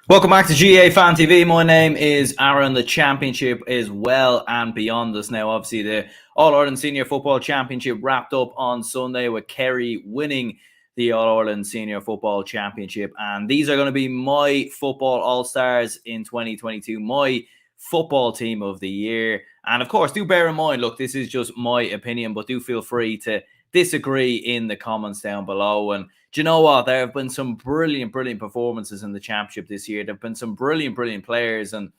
Welcome back to GAA Fan TV. My name is Aaron. The championship is well and beyond us now. Obviously, the All-Ireland Senior Football Championship wrapped up on Sunday with Kerry winning the All-Ireland Senior Football Championship. And these are going to be my football all-stars in 2022, my football team of the year. And of course, do bear in mind, look, this is just my opinion, but do feel free to disagree in the comments down below. And do you know what? There have been some brilliant performances in the championship this year. There have been some brilliant players. And,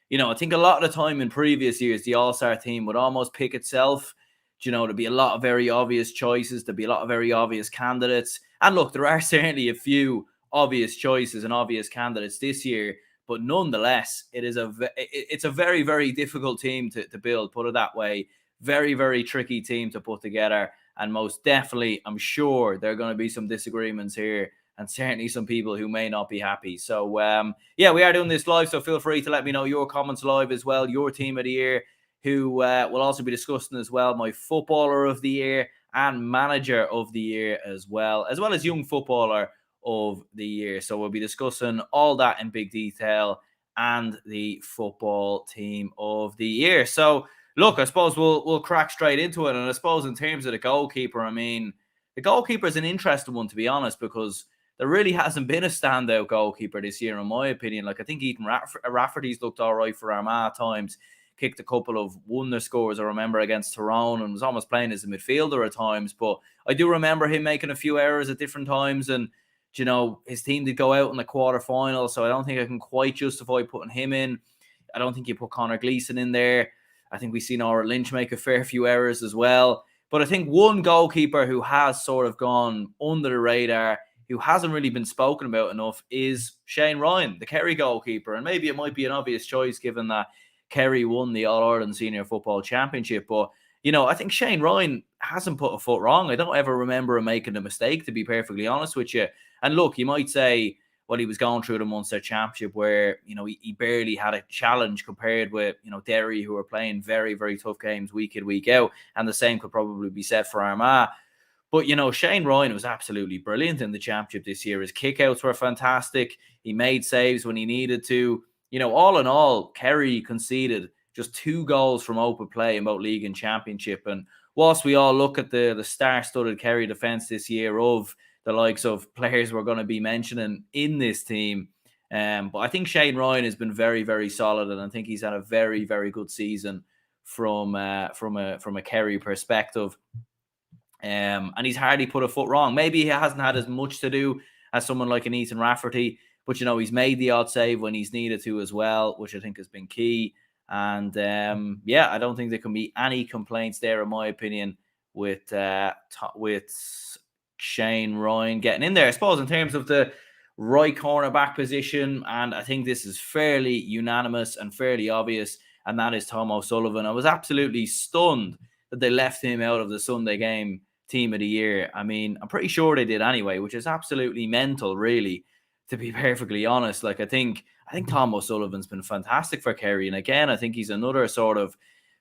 you know, I think a lot of the time in previous years, the All-Star team would almost pick itself. You know, there'd be a lot of very obvious choices. There'd be a lot of very obvious candidates. And look, there are certainly a few obvious choices and obvious candidates this year. But nonetheless, it's a very difficult team to build, put it that way. Very tricky team to put together. And most definitely, I'm sure there are going to be some disagreements here and certainly some people who may not be happy. So, yeah, we are doing this live, so feel free to let me know your comments live as well, your team of the year, who will also be discussing as well my footballer of the year and manager of the year as well as young footballer of the year. So we'll be discussing all that in big detail and the football team of the year. So, look, I suppose we'll crack straight into it. And I suppose in terms of the goalkeeper, I mean, the goalkeeper is an interesting one, to be honest, because there really hasn't been a standout goalkeeper this year, in my opinion. Like, I think Ethan Rafferty's looked all right for Armagh at times, kicked a couple of wonder scores, I remember, against Tyrone, and was almost playing as a midfielder at times. But I do remember him making a few errors at different times. And, you know, his team did go out in the quarterfinal, so I don't think I can quite justify putting him in. I don't think you put Conor Gleeson in there. I think we've seen Ora Lynch make a fair few errors as well. But I think one goalkeeper who has sort of gone under the radar, who hasn't really been spoken about enough, is Shane Ryan, the Kerry goalkeeper. And maybe it might be an obvious choice given that Kerry won the All-Ireland Senior Football Championship. But, you know, I think Shane Ryan hasn't put a foot wrong. I don't ever remember him making a mistake, to be perfectly honest with you. And look, you might say, well, he was going through the Munster Championship where, you know, he barely had a challenge compared with, you know, Derry, who are playing very tough games week in, week out. And the same could probably be said for Armagh. But, you know, Shane Ryan was absolutely brilliant in the championship this year. His kickouts were fantastic. He made saves when he needed to. You know, all in all, Kerry conceded just 2 goals from open play in both league and championship. And whilst we all look at the star-studded Kerry defence this year of the likes of players we're going to be mentioning in this team. But I think Shane Ryan has been very solid, and I think he's had a very good season from a Kerry perspective. And he's hardly put a foot wrong. Maybe he hasn't had as much to do as someone like an Ethan Rafferty, but, you know, he's made the odd save when he's needed to as well, which I think has been key. And yeah, I don't think there can be any complaints there, in my opinion, with Shane Ryan getting in there. I suppose in terms of the right cornerback position, and I think this is fairly unanimous and fairly obvious, and that is Tom O'Sullivan. I was absolutely stunned that they left him out of the Sunday game team of the year. I mean, I'm pretty sure they did anyway, which is absolutely mental, really, to be perfectly honest. Like, I think Tom O'Sullivan's been fantastic for Kerry, and again, I think he's another sort of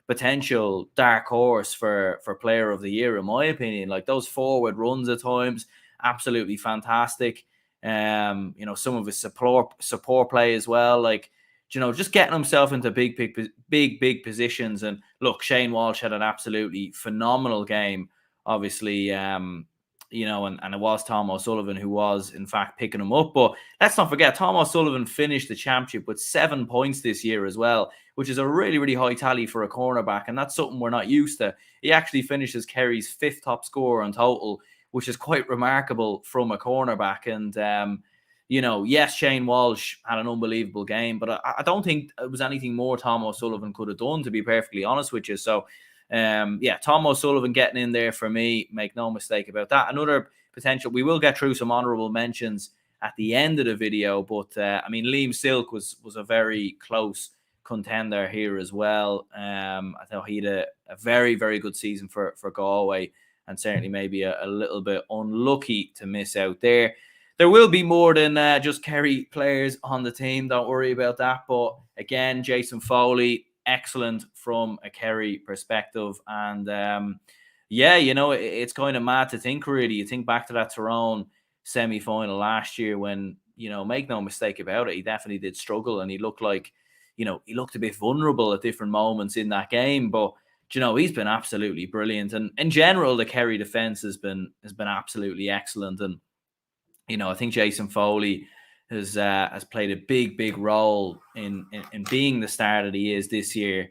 potential dark horse for player of the year, in my opinion. Like, those forward runs at times, absolutely fantastic. You know, some of his support play as well. Like, you know, just getting himself into big positions. And look, Shane Walsh had an absolutely phenomenal game, obviously. You know, and it was Tom O'Sullivan who was, in fact, picking him up. But let's not forget, Tom O'Sullivan finished the championship with 7 points this year as well, which is a really high tally for a cornerback, and that's something we're not used to. He actually finishes Kerry's 5th top scorer in total, which is quite remarkable from a cornerback. And, you know, yes, Shane Walsh had an unbelievable game, but I don't think it was anything more Tom O'Sullivan could have done, to be perfectly honest with you. So, yeah, Tom O'Sullivan getting in there for me, make no mistake about that. Another potential, we will get through some honourable mentions at the end of the video, but I mean, Liam Silk was a very close contender here as well. I thought he had a very good season for Galway, and certainly maybe a little bit unlucky to miss out there. There will be more than just Kerry players on the team, don't worry about that. But again, Jason Foley, excellent from a Kerry perspective. And yeah, you know, it's kind of mad to think, really. You think back to that Tyrone semi-final last year when make no mistake about it, he definitely did struggle, and he looked like, he looked a bit vulnerable at different moments in that game. But he's been absolutely brilliant, and in general, the Kerry defense has been absolutely excellent. And I think Jason Foley has played a big role in being the star that he is this year.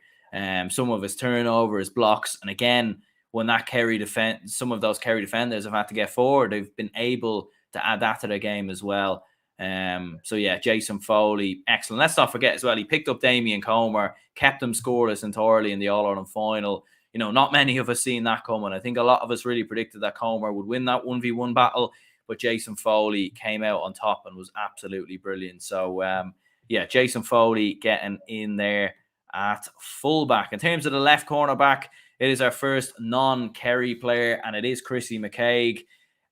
Some of his turnovers, blocks, and again, when that Kerry defense, some of those Kerry defenders have had to get forward, they've been able to add that to their game as well. So yeah, Jason Foley, excellent. Let's not forget as well, he picked up Damien Comer, kept him scoreless entirely in the All-Ireland final. Not many of us seen that coming. I think a lot of us really predicted that Comer would win that 1v1 battle, but Jason Foley came out on top and was absolutely brilliant. So yeah, Jason Foley getting in there at fullback. In terms of the left cornerback, it is our first non-Kerry player, and it is Chrissy McCaig.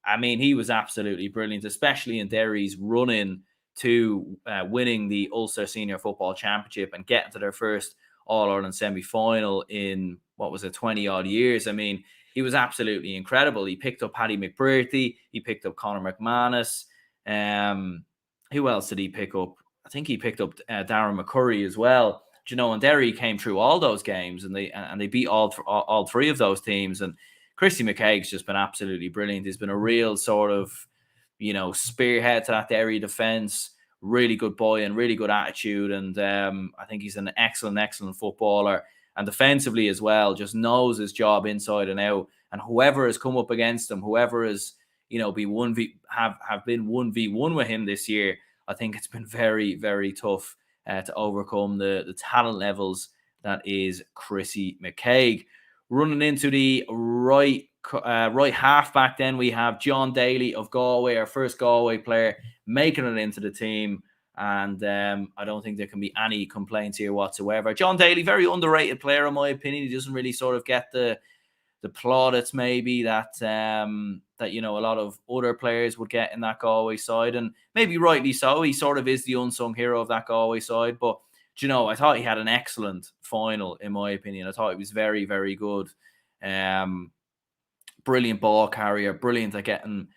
I mean, he was absolutely brilliant, especially in Derry's run-in to winning the Ulster Senior Football Championship and getting to their first All-Ireland semi-final in, 20-odd years. I mean, he was absolutely incredible. He picked up Paddy McBrearty. He picked up Conor McManus. Who else did he pick up? I think he picked up Darren McCurry as well. And Derry came through all those games, and they beat all three of those teams. And Christy McCaig's just been absolutely brilliant. He's been a real sort of, spearhead to that Derry defence. Really good boy and really good attitude. And I think he's an excellent footballer. And defensively as well, just knows his job inside and out. And whoever has come up against him, whoever has, been 1v1 with him this year, I think it's been very, very tough to overcome the talent levels that is Chrissy McCaig. Running into the right halfback, then we have John Daly of Galway, our first Galway player, making it into the team. And I don't think there can be any complaints here whatsoever. John Daly, very underrated player in my opinion. He doesn't really sort of get the plaudits maybe that a lot of other players would get in that Galway side, and maybe rightly so. He sort of is the unsung hero of that Galway side. But I thought he had an excellent final in my opinion. I thought he was very, very good. Brilliant ball carrier, brilliant at getting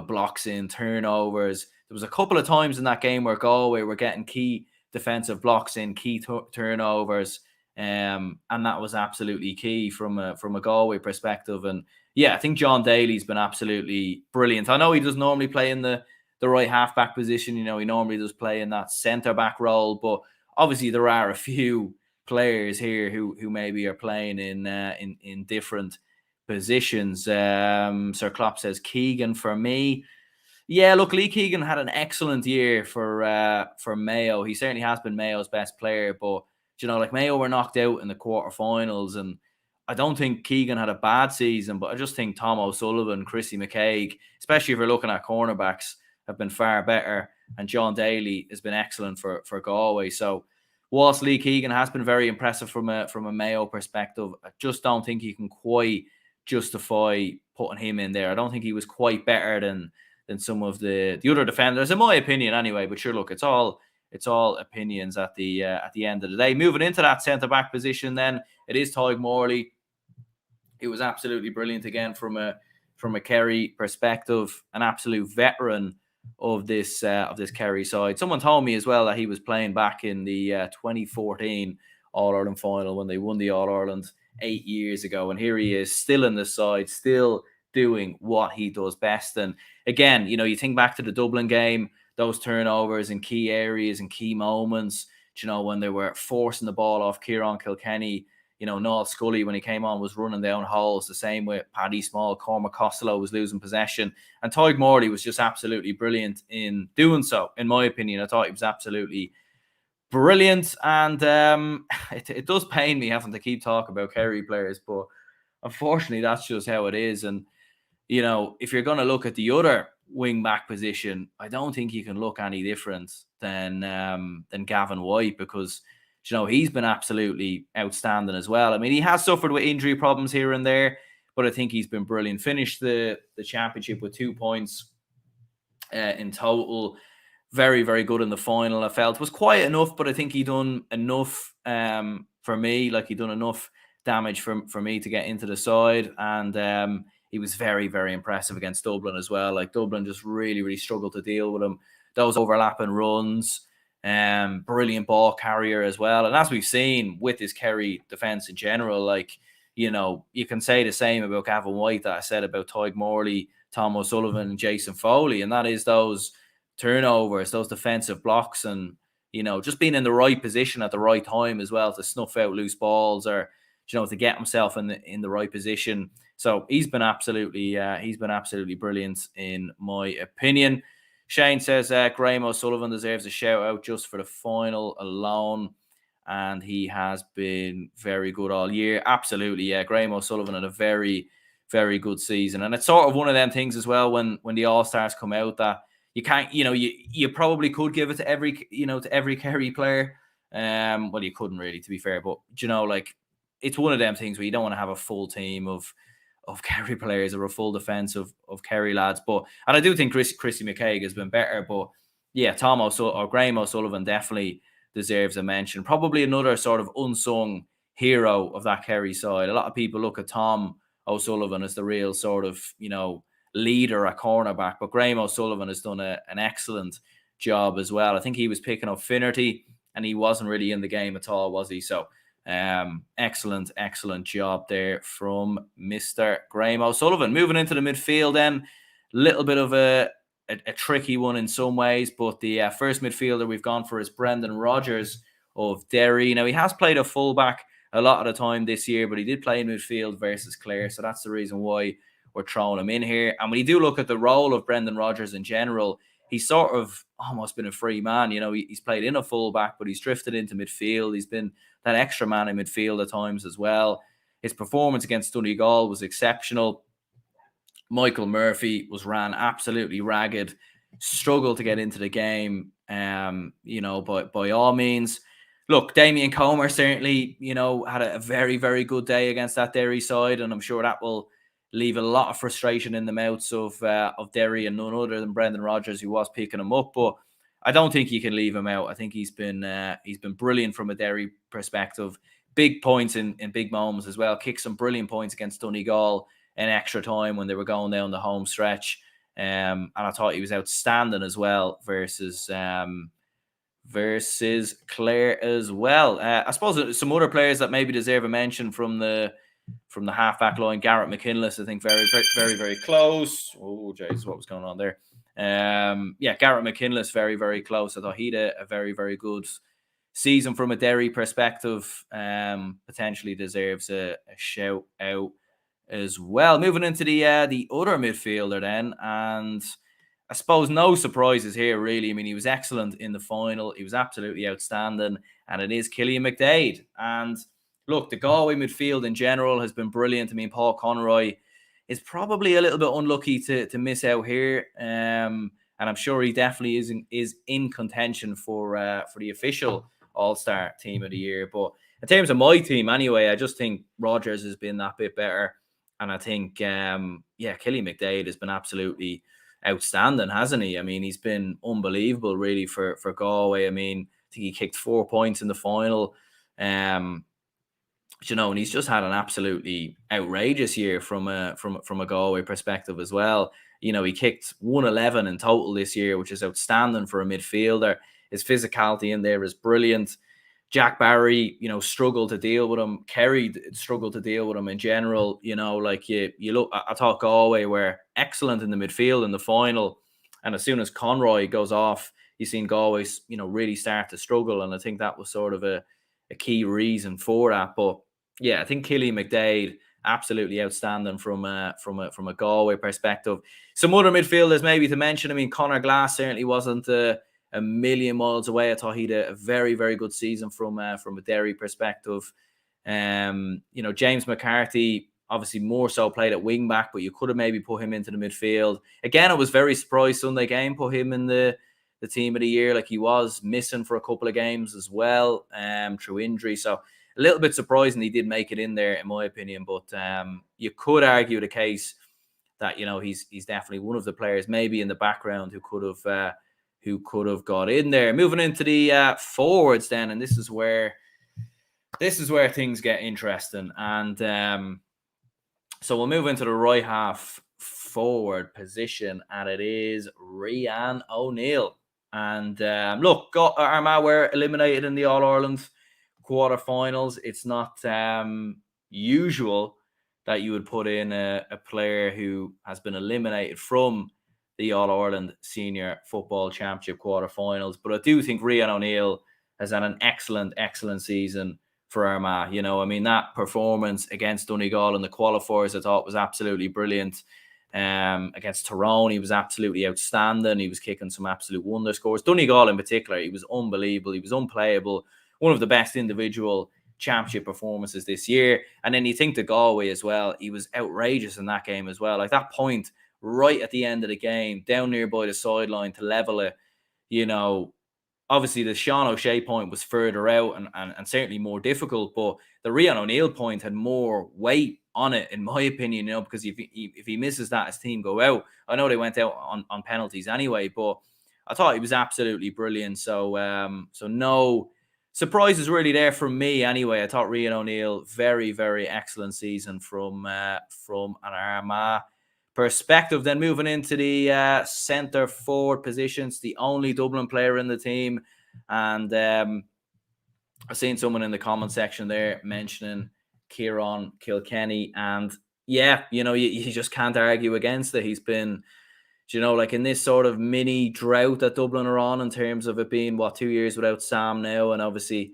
blocks in, turnovers. There was a couple of times in that game where Galway were getting key defensive blocks in, key turnovers. And that was absolutely key from a Galway perspective. And yeah, I think John Daly's been absolutely brilliant. I know he does normally play in the right halfback position. He normally does play in that centre back role, but obviously there are a few players here who maybe are playing in different positions. Sir Klopp says Keegan for me. Yeah, look, Lee Keegan had an excellent year for Mayo. He certainly has been Mayo's best player, but Mayo were knocked out in the quarterfinals, and I don't think Keegan had a bad season, but I just think Tom O'Sullivan, Chrissy McCaig, especially if you're looking at cornerbacks, have been far better, and John Daly has been excellent for Galway. So whilst Lee Keegan has been very impressive from a Mayo perspective, I just don't think you can quite justify putting him in there. I don't think he was quite better than some of the other defenders, in my opinion anyway. But sure, look, it's all opinions at the end of the day. Moving into that centre-back position then, it is Tadhg Morley. He was absolutely brilliant again from a Kerry perspective, an absolute veteran of this Kerry side. Someone told me as well that he was playing back in the 2014 All-Ireland final when they won the All-Ireland 8 years ago, and here he is still in the side, still doing what he does best. And again, you think back to the Dublin game, those turnovers in key areas and key moments, when they were forcing the ball off Kieran Kilkenny, Noel Scully, when he came on, was running down holes. The same with Paddy Small. Cormac Costello was losing possession. And Tadhg Morley was just absolutely brilliant in doing so, in my opinion. I thought he was absolutely brilliant. And it does pain me having to keep talking about Kerry players, but unfortunately, that's just how it is. And, if you're going to look at the other wing back position, I don't think you can look any different than Gavin White, because he's been absolutely outstanding as well. I mean, he has suffered with injury problems here and there, but I think he's been brilliant. Finished the championship with 2 points in total. Very, very good in the final. I felt it was quiet enough, but I think he done enough for me. Like, he done enough damage for me to get into the side, and he was very, very impressive against Dublin as well. Like, Dublin just really, really struggled to deal with him. those overlapping runs. Brilliant ball carrier as well. And as we've seen with this Kerry defence in general, like, you know, you can say the same about Gavin White that I said about Tyg Morley, Tom O'Sullivan, and Jason Foley. And that is those turnovers, those defensive blocks, and, you know, just being in the right position at the right time as well to snuff out loose balls, or, you know, to get himself in the right position. So he's been absolutely brilliant in my opinion. Shane says Graham O'Sullivan deserves a shout out just for the final alone, and he has been very good all year. Absolutely, yeah. Graham O'Sullivan had a very, very good season, and it's sort of one of them things as well when the All Stars come out that you can't, you know, you probably could give it to every Kerry player. Well, you couldn't really, to be fair, but, you know, like, it's one of them things where you don't want to have a full team of Kerry players or a full defence of Kerry lads. But, and I do think Chrissy McKaig has been better. But yeah, Graham O'Sullivan definitely deserves a mention. Probably another sort of unsung hero of that Kerry side. A lot of people look at Tom O'Sullivan as the real sort of, you know, leader at cornerback, but Graham O'Sullivan has done an excellent job as well. I think he was picking up Finnerty, and he wasn't really in the game at all, was he? So excellent job there from Mr. Graham O'Sullivan. Moving into the midfield then, little bit of a tricky one in some ways, but the first midfielder we've gone for is Brendan Rodgers of Derry. Now, he has played a fullback a lot of the time this year, but he did play in midfield versus Clare, so that's the reason why we're throwing him in here. And when you do look at the role of Brendan Rodgers in general, he's sort of almost been a free man. You know, he's played in a fullback, but he's drifted into midfield. He's been that extra man in midfield at times as well. His performance against Donegal was exceptional. Michael Murphy ran absolutely ragged, struggled to get into the game, you know, by all means. Look, Damien Comer certainly, you know, had a very, very good day against that Derry side, and I'm sure that will leave a lot of frustration in the mouths of Derry and none other than Brendan Rodgers, who was picking him up. But I don't think you can leave him out. I think he's been brilliant from a Derry perspective. Big points in big moments as well. Kicked some brilliant points against Donegal in extra time when they were going down the home stretch. And I thought he was outstanding as well versus Clare as well. I suppose some other players that maybe deserve a mention from the half-back line. Garrett McKinless, I think, very, very, very, very close. Oh, Jesus, what was going on there? Yeah, Garrett McKinless, very, very close. I thought he had a very, very good season from a Derry perspective. Potentially deserves a shout out as well. Moving into the other midfielder then, and I suppose no surprises here, really. I mean, he was excellent in the final. He was absolutely outstanding, and it is Killian McDade. And look, the Galway midfield in general has been brilliant. I mean, Paul Conroy is probably a little bit unlucky to miss out here, and I'm sure he definitely is in contention for the official All-Star Team of the Year. But in terms of my team, anyway, I just think Rodgers has been that bit better, and I think Killian McDade has been absolutely outstanding, hasn't he? I mean, he's been unbelievable, really, for Galway. I mean, I think he kicked 4 points in the final. You know, and he's just had an absolutely outrageous year from a Galway perspective as well. You know, he kicked 111 in total this year, which is outstanding for a midfielder. His physicality in there is brilliant. Jack Barry, you know, struggled to deal with him. Kerry struggled to deal with him in general. You know, like you look, I thought Galway were excellent in the midfield in the final, and as soon as Conroy goes off, you've seen Galway, you know, really start to struggle, and I think that was sort of a key reason for that. But yeah, I think Killian McDade absolutely outstanding from a Galway perspective. Some other midfielders maybe to mention. I mean, Conor Glass certainly wasn't a million miles away. I thought he had a very, very good season from a Derry perspective. You know, James McCarthy obviously more so played at wing back, but you could have maybe put him into the midfield. Again, I was very surprised Sunday game put him in the Team of the Year. Like, he was missing for a couple of games as well, through injury. So a little bit surprising he did make it in there, in my opinion. But you could argue the case that, you know, he's definitely one of the players maybe in the background who could have got in there. Moving into the forwards then, and this is where things get interesting. And so we'll move into the right half forward position, and it is Rian O'Neill. And look, Armagh were eliminated in the All-Ireland quarterfinals. It's not usual that you would put in a player who has been eliminated from the All-Ireland Senior Football Championship quarterfinals. But I do think Rian O'Neill has had an excellent season for Armagh. You know, I mean, that performance against Donegal in the qualifiers I thought was absolutely brilliant. Against Tyrone, he was absolutely outstanding. He was kicking some absolute wonder scores. Donegal in particular, he was unbelievable. He was unplayable. One of the best individual championship performances this year. And then you think to Galway as well, he was outrageous in that game as well. Like that point right at the end of the game, down near by the sideline to level it, you know, obviously the Sean O'Shea point was further out and certainly more difficult, but the Rian O'Neill point had more weight on it, in my opinion, you know, because if he misses that, his team go out. I know they went out on penalties anyway, but I thought he was absolutely brilliant. So so no surprises really there from me anyway. I thought Rian O'Neill, very, very excellent season from an Armagh perspective. Then moving into the centre forward positions, the only Dublin player in the team. And I've seen someone in the comment section there mentioning Kieran Kilkenny. And yeah, you know, you just can't argue against it. He's been, you know, like in this sort of mini drought that Dublin are on in terms of it being, 2 years without Sam now. And obviously,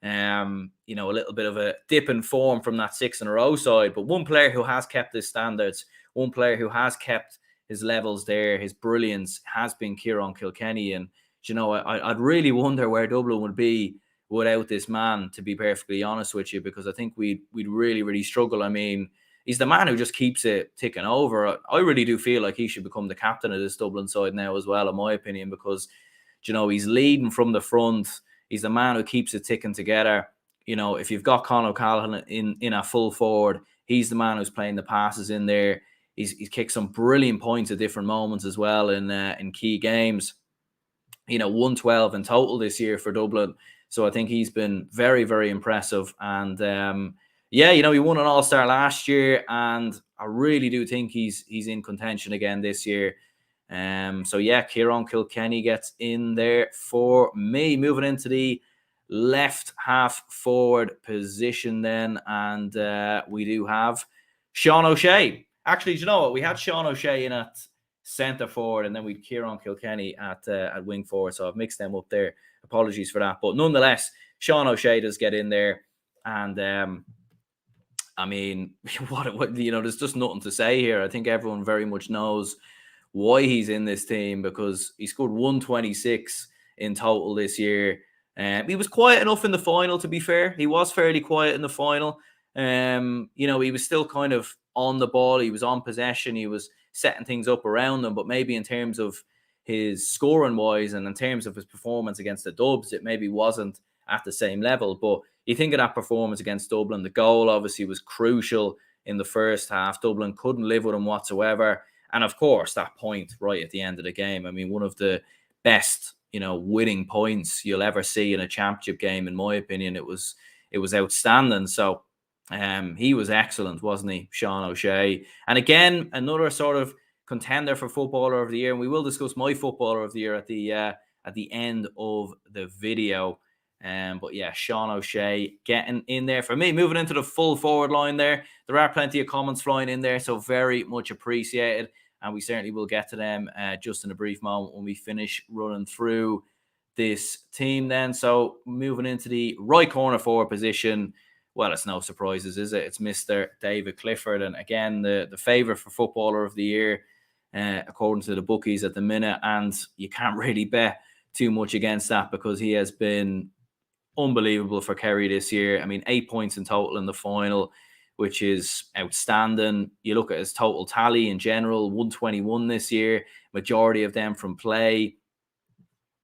you know, a little bit of a dip in form from that 6 in a row side. But one player who has kept his standards, one player who has kept his levels there, his brilliance, has been Kieran Kilkenny. And, you know, I'd really wonder where Dublin would be without this man, to be perfectly honest with you, because I think we'd really, really struggle. I mean, he's the man who just keeps it ticking over. I really do feel like he should become the captain of this Dublin side now as well, in my opinion, because, you know, he's leading from the front. He's the man who keeps it ticking together. You know, if you've got Conor O'Callaghan in a full forward, he's the man who's playing the passes in there. He's kicked some brilliant points at different moments as well in key games. You know, 112 in total this year for Dublin. So I think he's been very, very impressive. And yeah, you know, he won an All-Star last year, and I really do think he's in contention again this year. So yeah, Kieran Kilkenny gets in there for me. Moving into the left half forward position then, and we do have Sean O'Shea. Actually, do you know what? We had Sean O'Shea in at centre forward, and then we had Kieran Kilkenny at wing forward. So I've mixed them up there. Apologies for that, but nonetheless, Sean O'Shea does get in there, and I mean, what you know, there's just nothing to say here. I think everyone very much knows why he's in this team, because he scored 126 in total this year. He was quiet enough in the final, to be fair. He was fairly quiet in the final. You know, he was still kind of on the ball. He was on possession. He was setting things up around them, but maybe in terms of his scoring wise and in terms of his performance against the Dubs, it maybe wasn't at the same level. But you think of that performance against Dublin, the goal obviously was crucial in the first half. Dublin couldn't live with him whatsoever. And of course, that point right at the end of the game, I mean, one of the best, you know, winning points you'll ever see in a championship game, in my opinion. It was outstanding. So he was excellent, wasn't he, Sean O'Shea? And again, another sort of contender for Footballer of the Year, and we will discuss my Footballer of the Year at the end of the video. But yeah, Sean O'Shea getting in there for me. Moving into the full forward line there are plenty of comments flying in there, so very much appreciated, and we certainly will get to them just in a brief moment when we finish running through this team then. So moving into the right corner forward position, well, it's no surprises, is it? It's Mr. David Clifford, and again, the favourite for Footballer of the Year, according to the bookies at the minute, and you can't really bet too much against that, because he has been unbelievable for Kerry this year. I mean, 8 points in total in the final, which is outstanding. You look at his total tally in general, 121 this year, majority of them from play.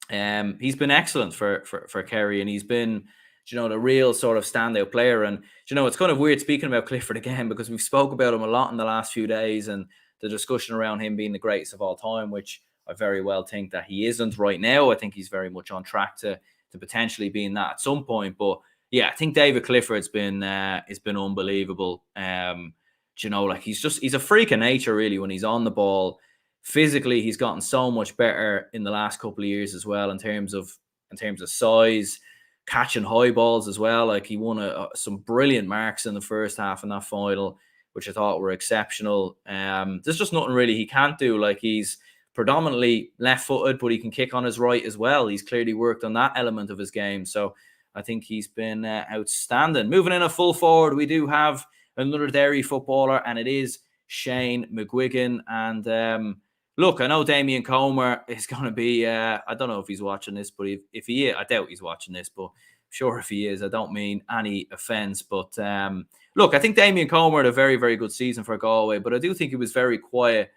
He's been excellent for Kerry, and he's been, you know, the real sort of standout player. And, you know, it's kind of weird speaking about Clifford again, because we've spoke about him a lot in the last few days, and the discussion around him being the greatest of all time, which I very well think that he isn't right now. I think he's very much on track to potentially being that at some point. But yeah, I think David Clifford's been unbelievable. You know, like he's a freak of nature really when he's on the ball. physically, he's gotten so much better in the last couple of years as well in terms of size, catching high balls as well. Like he won some brilliant marks in the first half in that final, which I thought were exceptional. There's just nothing really he can't do. Like he's predominantly left-footed, but he can kick on his right as well. He's clearly worked on that element of his game. So I think he's been outstanding. Moving in a full forward, we do have another Derry footballer, and it is Shane McGuigan. And look, I know Damien Comer is going to be, I don't know if he's watching this, but if he is, I doubt he's watching this, but sure if he is, I don't mean any offence. But look, I think Damien Comer had a very, very good season for Galway, but I do think he was very quiet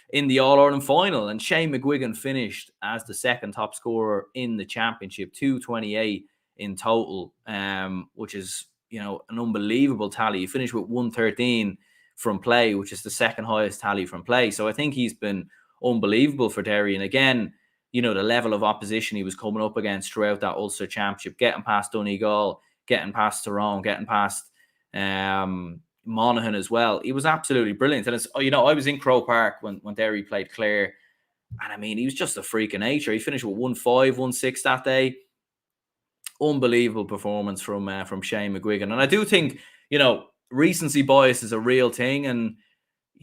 in the All-Ireland final. And Shane McGuigan finished as the second top scorer in the championship, 228 in total, which is, an unbelievable tally. He finished with 113 from play, which is the second highest tally from play. So I think he's been unbelievable for Derry. And again, the level of opposition he was coming up against throughout that Ulster Championship, getting past Donegal, getting past Tyrone, getting past Monaghan as well. He was absolutely brilliant. And it's, I was in Croke Park when Derry played Clare, and I mean, he was just a freak of nature. He finished with 1-5, 1-6 that day. Unbelievable performance from Shane McGuigan. And I do think, recency bias is a real thing. And,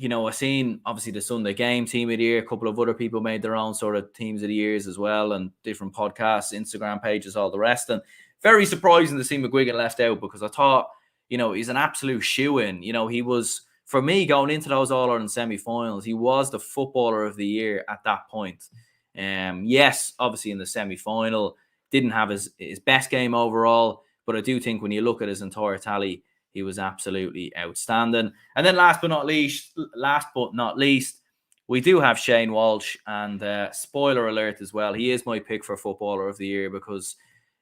I've seen obviously the Sunday Game team of the year. A couple of other people made their own sort of teams of the years as well, and different podcasts, Instagram pages, all the rest. And very surprising to see McGuigan left out, because I thought, he's an absolute shoo-in. He was, for me, going into those All-Ireland semi-finals, he was the footballer of the year at that point. Yes, obviously in the semi-final, didn't have his best game overall, but I do think when you look at his entire tally, he was absolutely outstanding. And then last but not least, we do have Shane Walsh, and spoiler alert as well, he is my pick for footballer of the year, because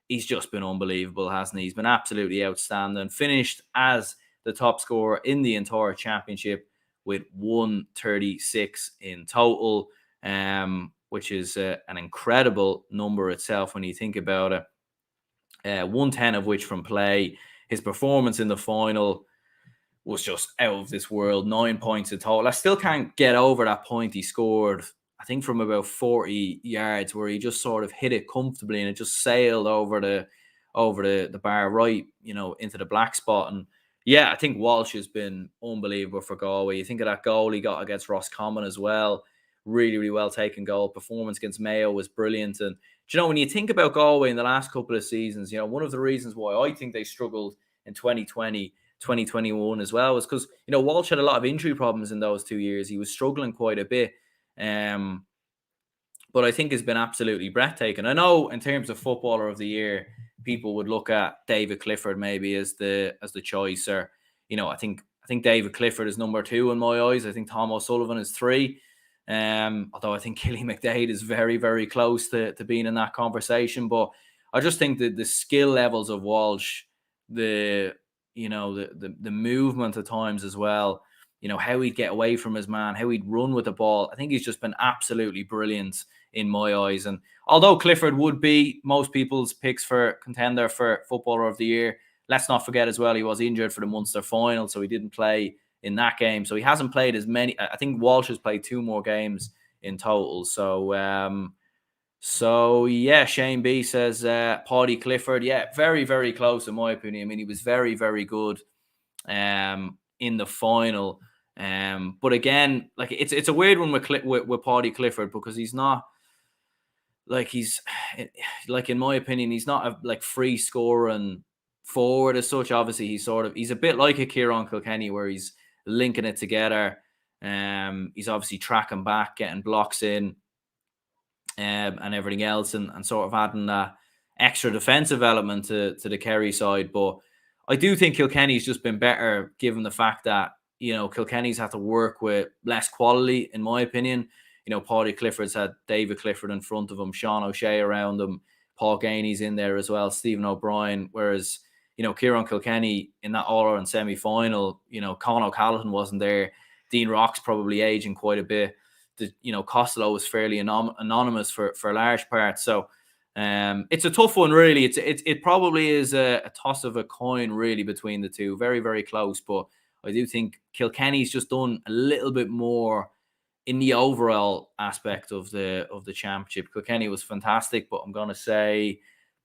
he's just been unbelievable, hasn't he? He's been absolutely outstanding. Finished as the top scorer in the entire championship with 136 in total, which is an incredible number itself when you think about it. 110 of which from play. His performance in the final was just out of this world. 9 points in total. I still can't get over that point he scored, I think from about 40 yards, where he just sort of hit it comfortably and it just sailed over the bar right, into the black spot. And yeah, I think Walsh has been unbelievable for Galway. You think of that goal he got against Roscommon as well. Really, really well taken goal. Performance against Mayo was brilliant. And when you think about Galway in the last couple of seasons, one of the reasons why I think they struggled in 2020, 2021 as well was because, Walsh had a lot of injury problems in those 2 years. He was struggling quite a bit. But I think has been absolutely breathtaking. I know in terms of footballer of the year, people would look at David Clifford maybe as the choice, or I think David Clifford is number 2 in my eyes. I think Tom O'Sullivan is 3. Although I think Killy McDade is very, very close to being in that conversation. But I just think that the skill levels of Walsh, the movement at times as well, how he'd get away from his man, how he'd run with the ball, I think he's just been absolutely brilliant in my eyes. And although Clifford would be most people's picks for contender for footballer of the year, let's not forget as well, he was injured for the Munster final, so he didn't play in that game. So he hasn't played as many. I think Walsh has played 2 more games in total. So yeah, Shane B says Paddy Clifford. Yeah, very, very close in my opinion. I mean, he was very, very good in the final. But again, like it's a weird one with Paddy Clifford, because he's not like in my opinion, he's not a free scoring forward as such. Obviously, he's a bit like a Kieran Kilkenny, where he's linking it together. He's obviously tracking back, getting blocks in, and everything else, and sort of adding that extra defensive element to the Kerry side. But I do think Kilkenny's just been better, given the fact that Kilkenny's had to work with less quality, in my opinion. Paddy Clifford's had David Clifford in front of him, Sean O'Shea around him, Paul Gainey's in there as well, Stephen O'Brien, whereas Kieran Kilkenny in that All-Ireland semi-final, Con O'Callaghan wasn't there. Dean Rock's probably aging quite a bit. Costello was fairly anonymous for large parts. So it's a tough one, really. It probably is a toss of a coin, really, between the two. Very, very close. But I do think Kilkenny's just done a little bit more in the overall aspect of the championship, Kilkenny was fantastic, but I'm going to say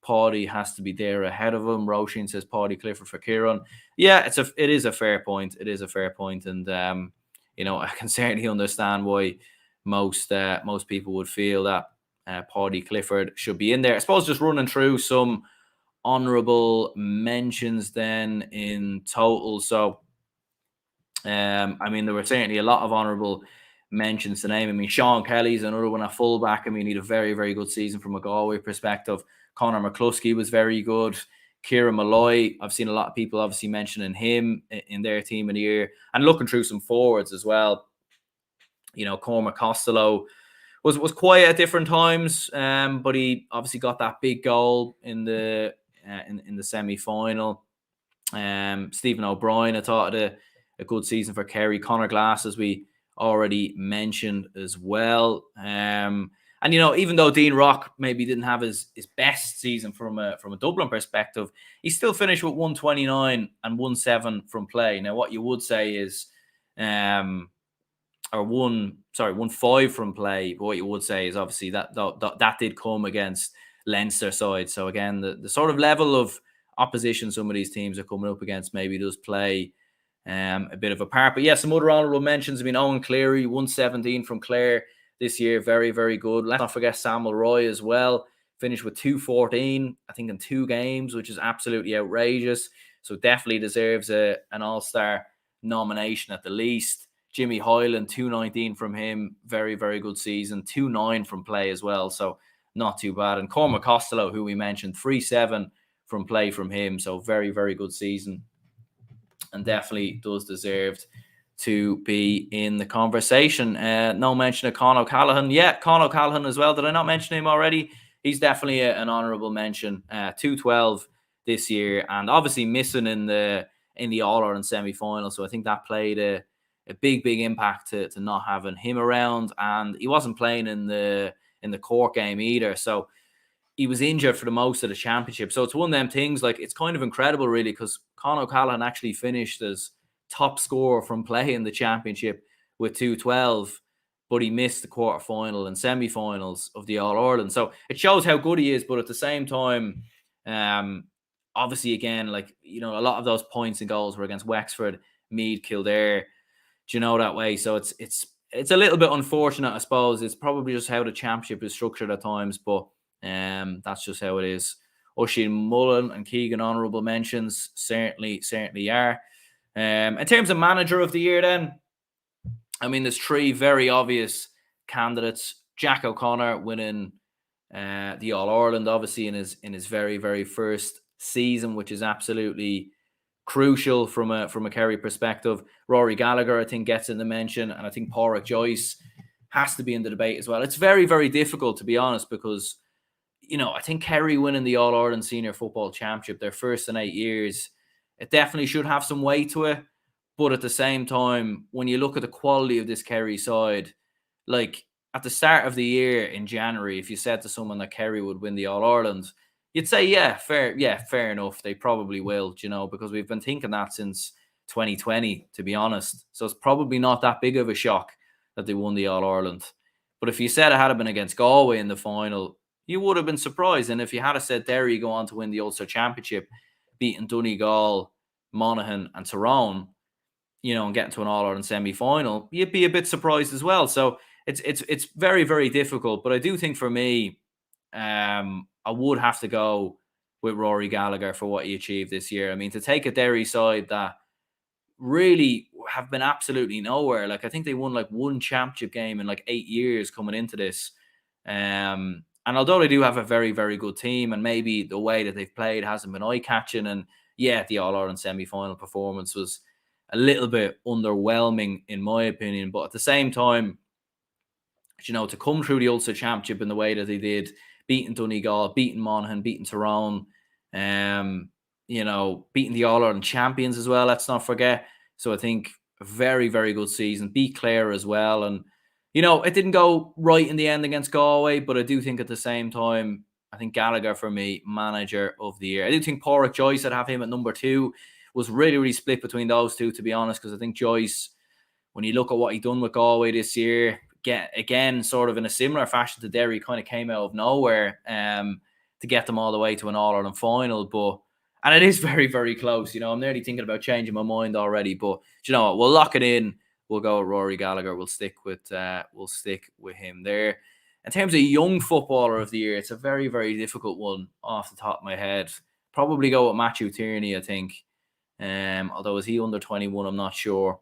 Paddy has to be there ahead of him. Roisin says Paddy Clifford for Kieran. Yeah, it is a fair point. It is a fair point, and I can certainly understand why most people would feel that Paddy Clifford should be in there. I suppose just running through some honourable mentions then in total. So, there were certainly a lot of honourable mentions to name. Sean Kelly's another one at fullback. He had a very, very good season from a Galway perspective. Conor McCluskey was very good. Kieran Malloy, I've seen a lot of people obviously mentioning him in their team of the year. And looking through some forwards as well. Cormac Costello was quiet at different times, but he obviously got that big goal in the semi-final. Stephen O'Brien, I thought, had a good season for Kerry. Conor Glass, as we already mentioned as well. And even though Dean Rock maybe didn't have his best season from a Dublin perspective, he still finished with 129 and 1-7 from play. Now, what you would say is, 1-5 from play. But what you would say is obviously that did come against Leinster side. So again, the sort of level of opposition some of these teams are coming up against maybe does play a bit of a part. But yeah, some other honourable mentions. Owen Cleary, 117 from Clare this year. Very, very good. Let's not forget Samuel Roy as well. Finished with 214, I think, in 2 games, which is absolutely outrageous. So definitely deserves an All-Star nomination at the least. Jimmy Hoyland, 219 from him. Very, very good season. 2-9 from play as well. So not too bad. And Cormac Costello, who we mentioned, 3-7 from play from him. So very, very good season. And definitely does deserve to be in the conversation. No mention of Con O'Callaghan. Yeah, Con O'Callaghan as well. Did I not mention him already? He's definitely an honourable mention. 212 this year. And obviously missing in the All-Ireland semi-final. So I think that played a big impact to not having him around, and he wasn't playing in the Cork game either, so he was injured for the most of the championship. So it's one of them things, like, it's kind of incredible really, because Con O'Callaghan actually finished as top scorer from play in the championship with 212, but he missed the quarter-final and semi-finals of the All-Ireland. So it shows how good he is, but at the same time, obviously again, like, a lot of those points and goals were against Wexford, Meath, Kildare, that way. So it's a little bit unfortunate, I suppose. It's probably just how the championship is structured at times, but that's just how it is. Oisin Mullen and Keegan honourable mentions certainly are. In terms of manager of the year then, there's 3 very obvious candidates. Jack O'Connor winning the All-Ireland, obviously in his very, very first season, which is absolutely crucial from a Kerry perspective. Rory Gallagher, I think, gets in the mention, and I think Pádraig Joyce has to be in the debate as well. It's very, very difficult, to be honest, because I think Kerry winning the All-Ireland Senior Football Championship, their first in 8 years, it definitely should have some weight to it. But at the same time, when you look at the quality of this Kerry side, like at the start of the year in January, if you said to someone that Kerry would win the All-Ireland, you'd say, fair enough. They probably will, because we've been thinking that since 2020, to be honest. So it's probably not that big of a shock that they won the All-Ireland. But if you said it had been against Galway in the final, you would have been surprised. And if you had said Derry go on to win the Ulster Championship, beating Donegal, Monaghan and Tyrone, and getting to an All-Ireland semi-final, you'd be a bit surprised as well. So it's very, very difficult. But I do think for me, I would have to go with Rory Gallagher for what he achieved this year. To take a Derry side that really have been absolutely nowhere. Like, I think they won like 1 championship game in like 8 years coming into this. And although they do have a very, very good team, and maybe the way that they've played hasn't been eye-catching, and yeah, the All-Ireland semi-final performance was a little bit underwhelming in my opinion. But at the same time, to come through the Ulster Championship in the way that they did, beating Donegal, beating Monaghan, beating Tyrone, beating the All-Ireland champions as well, let's not forget. So I think a very, very good season. Beat Clare as well. And, it didn't go right in the end against Galway, but I do think at the same time, I think Gallagher for me, manager of the year. I do think Pádraig Joyce, I'd have him at number 2, was really, really split between those two, to be honest, because I think Joyce, when you look at what he done with Galway this year, get again, sort of in a similar fashion to Derry, kind of came out of nowhere to get them all the way to an All-Ireland final. And it is very, very close. I'm nearly thinking about changing my mind already. But you know what? We'll lock it in. We'll go with Rory Gallagher. We'll stick with him there. In terms of young footballer of the year, it's a very, very difficult one off the top of my head. Probably go with Matthew Tierney, I think. Although is he under 21? I'm not sure.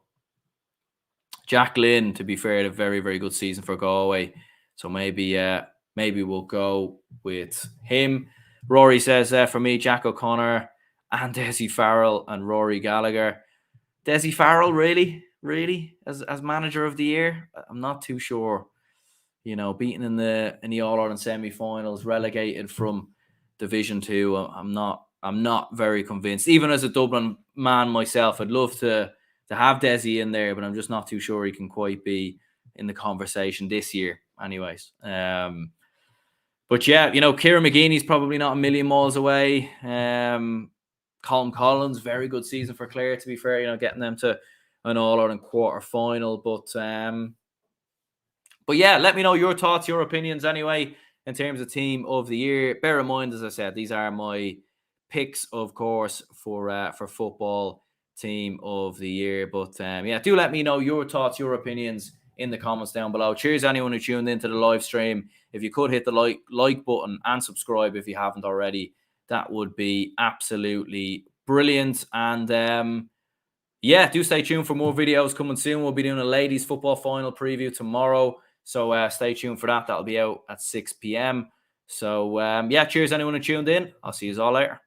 Jack Lynn, to be fair, had a very, very good season for Galway. So maybe we'll go with him. Rory says, for me, Jack O'Connor and Desi Farrell and Rory Gallagher. Desi Farrell, really? As manager of the year? I'm not too sure. Beaten in the All-Ireland semi-finals, relegated from Division 2. I'm not very convinced. Even as a Dublin man myself, I'd love to have Desi in there, but I'm just not too sure he can quite be in the conversation this year. Anyways, but yeah, Kieran McGeeney's probably not a million miles away. Colin Collins, very good season for Clare, to be fair, getting them to an All-Ireland quarter final. But yeah, let me know your thoughts, your opinions anyway, in terms of team of the year. Bear in mind, as I said, these are my picks, of course, for football team of the year. But yeah, do let me know your thoughts, your opinions in the comments down below. Cheers anyone who tuned into the live stream. If you could hit the like button and subscribe if you haven't already, that would be absolutely brilliant. And yeah, do stay tuned for more videos coming soon. We'll be doing a ladies football final preview tomorrow, so stay tuned for that. That'll be out at 6 p.m. So yeah, cheers anyone who tuned in. I'll see you all later.